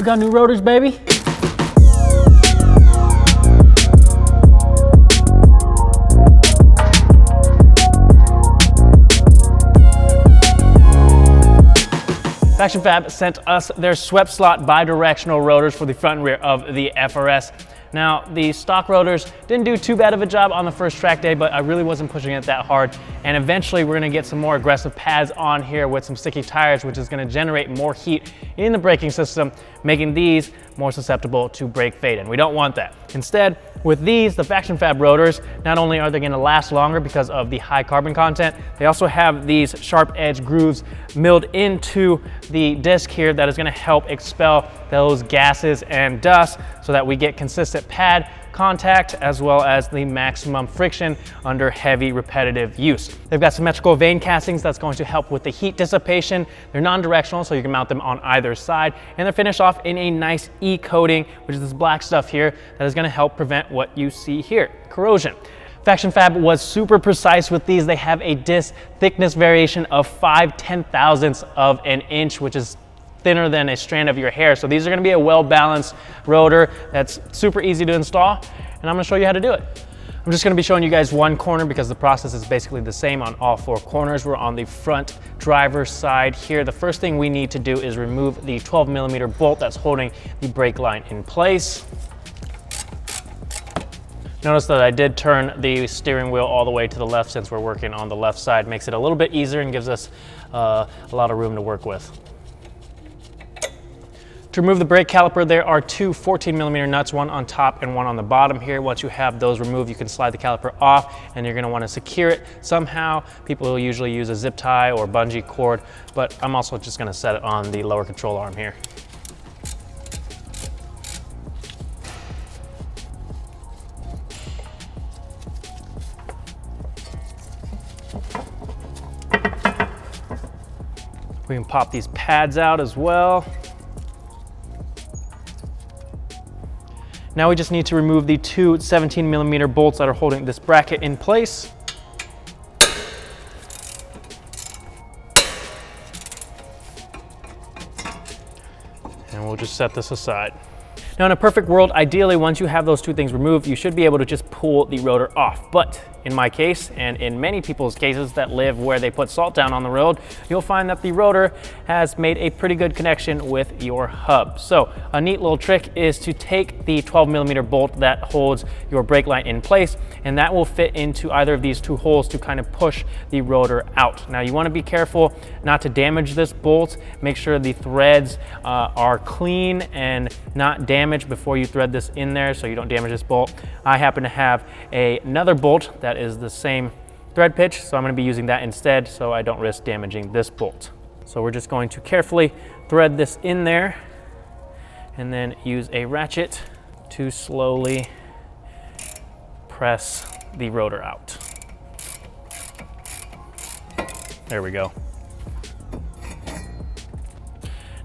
We got new rotors, baby. FactionFab sent us their swept slot bi-directional rotors for the front and rear of the FRS. Now, the stock rotors didn't do too bad of a job on the first track day, but I really wasn't pushing it that hard. And eventually we're gonna get some more aggressive pads on here with some sticky tires, which is gonna generate more heat in the braking system, making these more susceptible to brake fade, and we don't want that. Instead, with these, the FactionFab rotors, not only are they gonna last longer because of the high carbon content, they also have these sharp edge grooves milled into the disc here that is gonna help expel those gases and dust so that we get consistent pad contact as well as the maximum friction under heavy repetitive use. They've got symmetrical vane castings that's going to help with the heat dissipation. They're non-directional, so you can mount them on either side, and they're finished off in a nice E-coating, which is this black stuff here that is gonna help prevent what you see here, corrosion. FactionFab was super precise with these. They have a disc thickness variation of 5/10,000ths of an inch, which is thinner than a strand of your hair. So these are gonna be a well-balanced rotor that's super easy to install, and I'm gonna show you how to do it. I'm just gonna be showing you guys one corner because the process is basically the same on all four corners. We're on the front driver's side here. The first thing we need to do is remove the 12mm bolt that's holding the brake line in place. Notice that I did turn the steering wheel all the way to the left since we're working on the left side. Makes it a little bit easier and gives us a lot of room to work with. To remove the brake caliper, there are two 14mm nuts, one on top and one on the bottom here. Once you have those removed, you can slide the caliper off, and you're gonna wanna secure it somehow. People will usually use a zip tie or bungee cord, but I'm also just gonna set it on the lower control arm here. We can pop these pads out as well. Now we just need to remove the two 17mm bolts that are holding this bracket in place. And we'll just set this aside. Now in a perfect world, ideally once you have those two things removed, you should be able to just pull the rotor off. But in my case, and in many people's cases that live where they put salt down on the road, you'll find that the rotor has made a pretty good connection with your hub. So a neat little trick is to take the 12mm bolt that holds your brake line in place, and that will fit into either of these two holes to kind of push the rotor out. Now you want to be careful not to damage this bolt. Make sure the threads are clean and not damaged before you thread this in there so you don't damage this bolt. I happen to have another bolt that is the same thread pitch, so I'm going to be using that instead so I don't risk damaging this bolt. So we're just going to carefully thread this in there and then use a ratchet to slowly press the rotor out. There we go.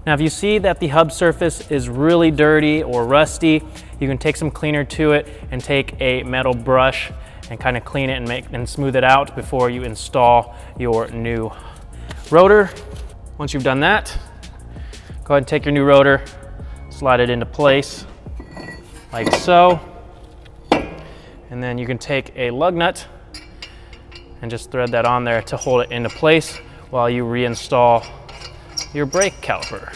Now if you see that the hub surface is really dirty or rusty, you can take some cleaner to it and take a metal brush and kind of clean it and smooth it out before you install your new rotor. Once you've done that, go ahead and take your new rotor, slide it into place like so. And then you can take a lug nut and just thread that on there to hold it into place while you reinstall your brake caliper.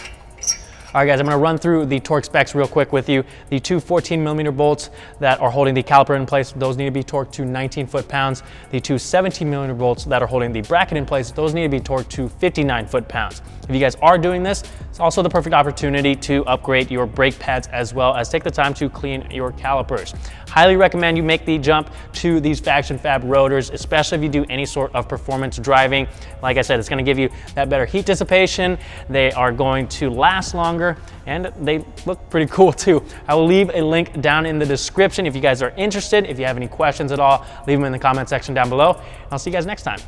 All right guys, I'm gonna run through the torque specs real quick with you. The two 14mm bolts that are holding the caliper in place, those need to be torqued to 19 foot-pounds. The two 17mm bolts that are holding the bracket in place, those need to be torqued to 59 foot-pounds. If you guys are doing this, it's also the perfect opportunity to upgrade your brake pads as well as take the time to clean your calipers. Highly recommend you make the jump to these FactionFab rotors, especially if you do any sort of performance driving. Like I said, it's gonna give you that better heat dissipation. They are going to last longer and they look pretty cool too. I will leave a link down in the description if you guys are interested. If you have any questions at all, leave them in the comment section down below. I'll see you guys next time.